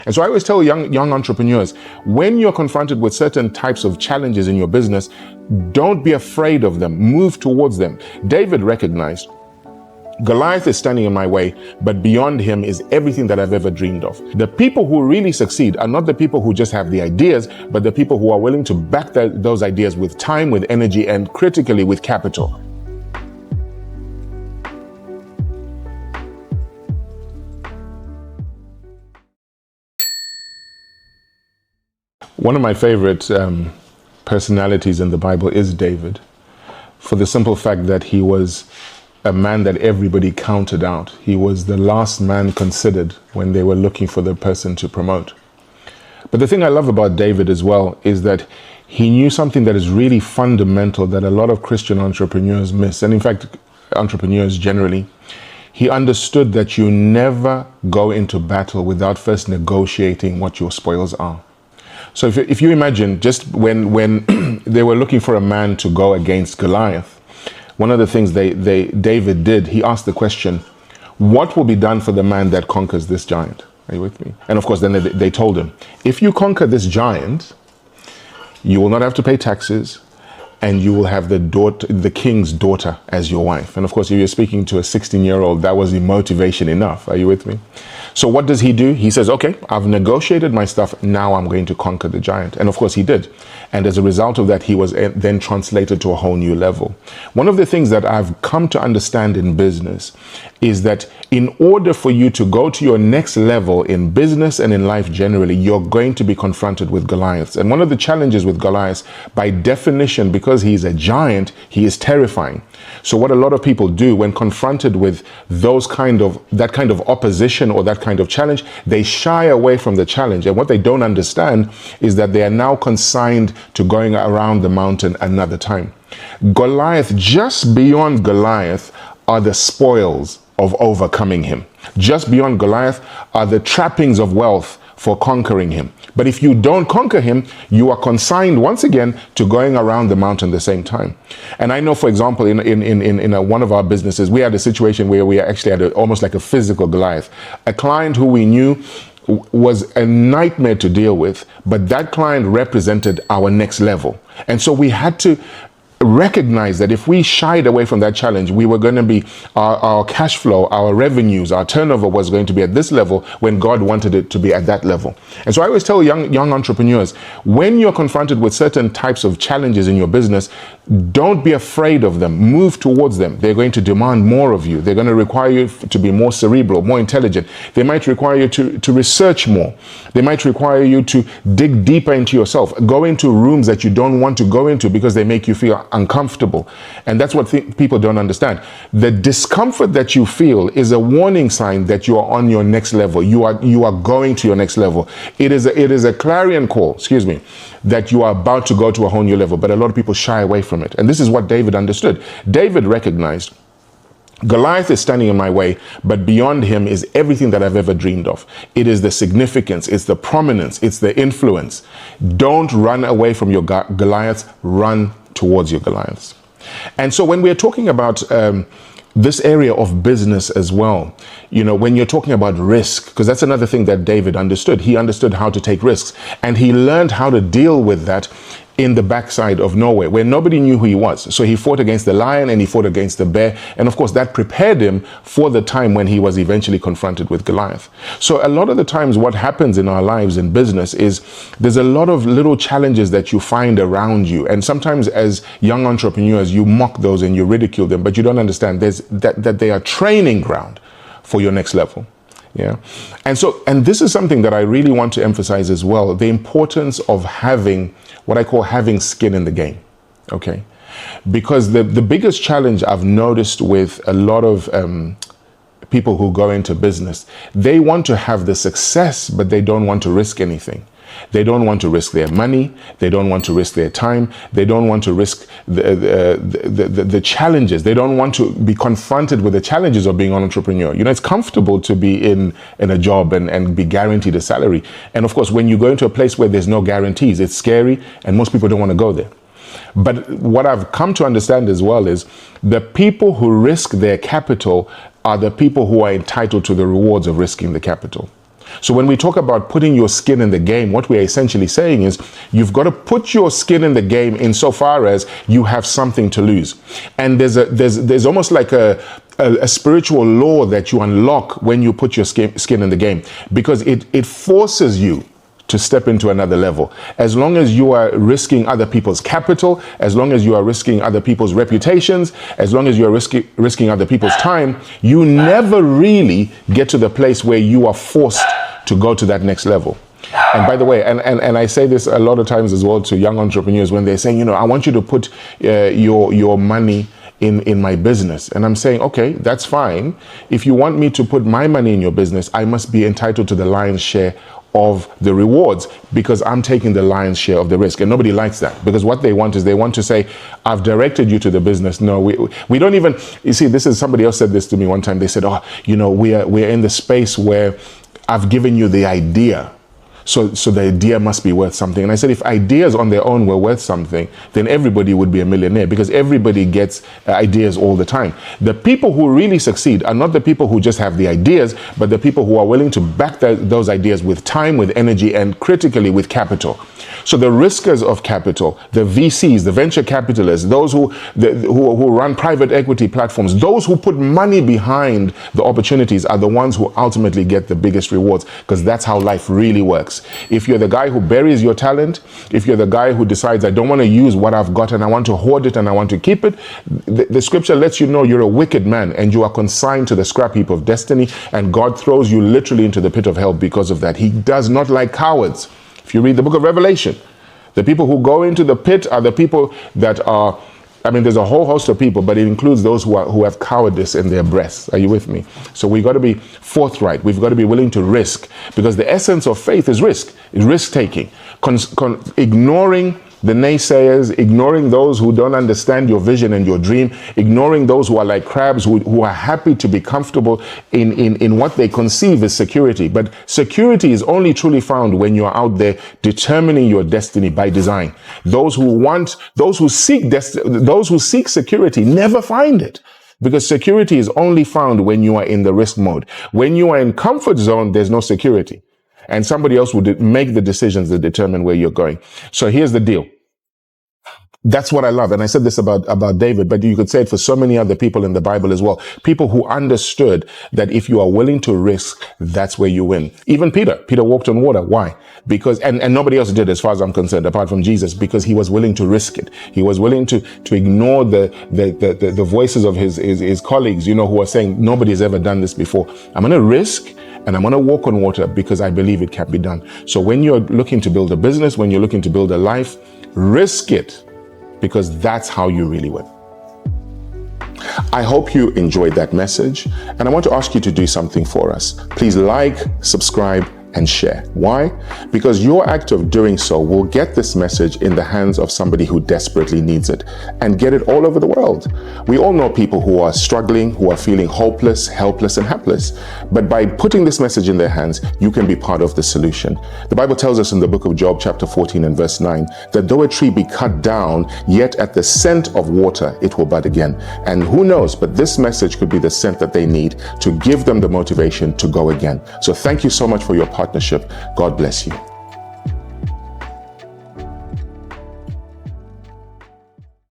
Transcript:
And so I always tell young entrepreneurs, when you're confronted with certain types of challenges in your business, don't be afraid of them. Move towards them. David recognized, Goliath is standing in my way, but beyond him is everything that I've ever dreamed of. The people who really succeed are not the people who just have the ideas, but the people who are willing to back those ideas with time, with energy, and critically with capital. One of my favorite personalities in the Bible is David, for the simple fact that he was a man that everybody counted out. He was the last man considered when they were looking for the person to promote. But the thing I love about David as well is that he knew something that is really fundamental that a lot of Christian entrepreneurs miss, and in fact, entrepreneurs generally. He understood that you never go into battle without first negotiating what your spoils are. So if you imagine, just when they were looking for a man to go against Goliath, one of the things David did, he asked the question, what will be done for the man that conquers this giant? Are you with me? And of course, then they told him, if you conquer this giant, you will not have to pay taxes, and you will have the king's daughter as your wife. And of course, if you're speaking to a 16-year-old, that was the motivation enough. Are you with me? So what does he do? He says, okay, I've negotiated my stuff. Now I'm going to conquer the giant. And of course he did. And as a result of that, he was then translated to a whole new level. One of the things that I've come to understand in business is that in order for you to go to your next level in business and in life generally, you're going to be confronted with Goliaths. And one of the challenges with Goliaths, by definition, because he's a giant, he is terrifying. So what a lot of people do when confronted with that kind of opposition or that kind of challenge, they shy away from the challenge. And what they don't understand is that they are now consigned to going around the mountain another time. Goliath, just beyond Goliath, are the spoils of overcoming him. Just beyond Goliath are the trappings of wealth for conquering him. But if you don't conquer him, you are consigned once again to going around the mountain at the same time. And I know, for example, in one of our businesses, we had a situation where we actually had almost like a physical Goliath. A client who we knew was a nightmare to deal with, but that client represented our next level. And so we had to recognize that if we shied away from that challenge, we were going to be, our cash flow, our revenues, our turnover was going to be at this level when God wanted it to be at that level. And so I always tell young entrepreneurs, when you're confronted with certain types of challenges in your business, don't be afraid of them. Move towards them. They're going to demand more of you. They're going to require you to be more cerebral, more intelligent. They might require you to research more. They might require you to dig deeper into yourself, go into rooms that you don't want to go into because they make you feel uncomfortable. And that's what people don't understand. The discomfort that you feel is a warning sign that you are on your next level. You are going to your next level. It is a clarion call, that you are about to go to a whole new level. But a lot of people shy away from it. And this is what David understood. David recognized, Goliath is standing in my way, but beyond him is everything that I've ever dreamed of. It is the significance, it's the prominence, it's the influence. Don't run away from your Goliaths, run towards your Goliaths. And so when we're talking about this area of business as well, when you're talking about risk, because that's another thing that David understood. He understood how to take risks, and he learned how to deal with that in the backside of nowhere where nobody knew who he was. So he fought against the lion and he fought against the bear. And of course that prepared him for the time when he was eventually confronted with Goliath. So a lot of the times what happens in our lives in business is there's a lot of little challenges that you find around you. And sometimes as young entrepreneurs, you mock those and you ridicule them, but you don't understand that they are training ground for your next level. Yeah. And this is something that I really want to emphasize as well, the importance of having what I call having skin in the game. Okay. Because the biggest challenge I've noticed with a lot of people who go into business, they want to have the success, but they don't want to risk anything. They don't want to risk their money. They don't want to risk their time. They don't want to risk the challenges. They don't want to be confronted with the challenges of being an entrepreneur. It's comfortable to be in a job and be guaranteed a salary. And of course, when you go into a place where there's no guarantees, it's scary and most people don't want to go there. But what I've come to understand as well is the people who risk their capital are the people who are entitled to the rewards of risking the capital. So when we talk about putting your skin in the game, what we're essentially saying is you've got to put your skin in the game insofar as you have something to lose. And there's almost like a spiritual law that you unlock when you put your skin in the game, because it forces you to step into another level. As long as you are risking other people's capital, as long as you are risking other people's reputations, as long as you are risking other people's time, you never really get to the place where you are forced to go to that next level. And by the way, and I say this a lot of times as well to young entrepreneurs when they're saying, I want you to put your money in my business. And I'm saying, okay, that's fine. If you want me to put my money in your business, I must be entitled to the lion's share of the rewards, because I'm taking the lion's share of the risk. And nobody likes that, because what they want is they want to say, I've directed you to the business. No, we don't even, you see, this is, somebody else said this to me one time. They said, we're in the space where I've given you the idea. So the idea must be worth something. And I said, if ideas on their own were worth something, then everybody would be a millionaire, because everybody gets ideas all the time. The people who really succeed are not the people who just have the ideas, but the people who are willing to back those ideas with time, with energy, and critically with capital. So the riskers of capital, the VCs, the venture capitalists, those who run private equity platforms, those who put money behind the opportunities are the ones who ultimately get the biggest rewards, because that's how life really works. If you're the guy who buries your talent, if you're the guy who decides, I don't want to use what I've got and I want to hoard it and I want to keep it, the scripture lets you know you're a wicked man and you are consigned to the scrap heap of destiny, and God throws you literally into the pit of hell because of that. He does not like cowards. If you read the book of Revelation, the people who go into the pit are the people that are, there's a whole host of people, but it includes those who have cowardice in their breasts. Are you with me? So we've got to be forthright. We've got to be willing to risk, because the essence of faith is risk-taking, ignoring the naysayers, ignoring those who don't understand your vision and your dream, ignoring those who are like crabs, who are happy to be comfortable in what they conceive as security. But security is only truly found when you're out there determining your destiny by design. Those who seek security never find it, because security is only found when you are in the risk mode. When you are in comfort zone, there's no security. And somebody else would make the decisions that determine where you're going. So here's the deal. That's what I love. And I said this about David, but you could say it for so many other people in the Bible as well. People who understood that if you are willing to risk, that's where you win. Even Peter walked on water. Why? Because, and nobody else did, as far as I'm concerned, apart from Jesus, because he was willing to risk it. He was willing to ignore the voices of his colleagues, who are saying, nobody's ever done this before. I'm going to risk, and I'm going to walk on water because I believe it can be done. So when you're looking to build a business, when you're looking to build a life, risk it, because that's how you really win. I hope you enjoyed that message, and I want to ask you to do something for us. Please like, subscribe, and share. Why? Because your act of doing so will get this message in the hands of somebody who desperately needs it, and get it all over the world. We all know people who are struggling, who are feeling hopeless, helpless, and helpless. But by putting this message in their hands, you can be part of the solution. The Bible tells us in the book of Job, chapter 14 and verse 9, that though a tree be cut down, yet at the scent of water, it will bud again. And who knows, but this message could be the scent that they need to give them the motivation to go again. So thank you so much for your partnership. God bless you.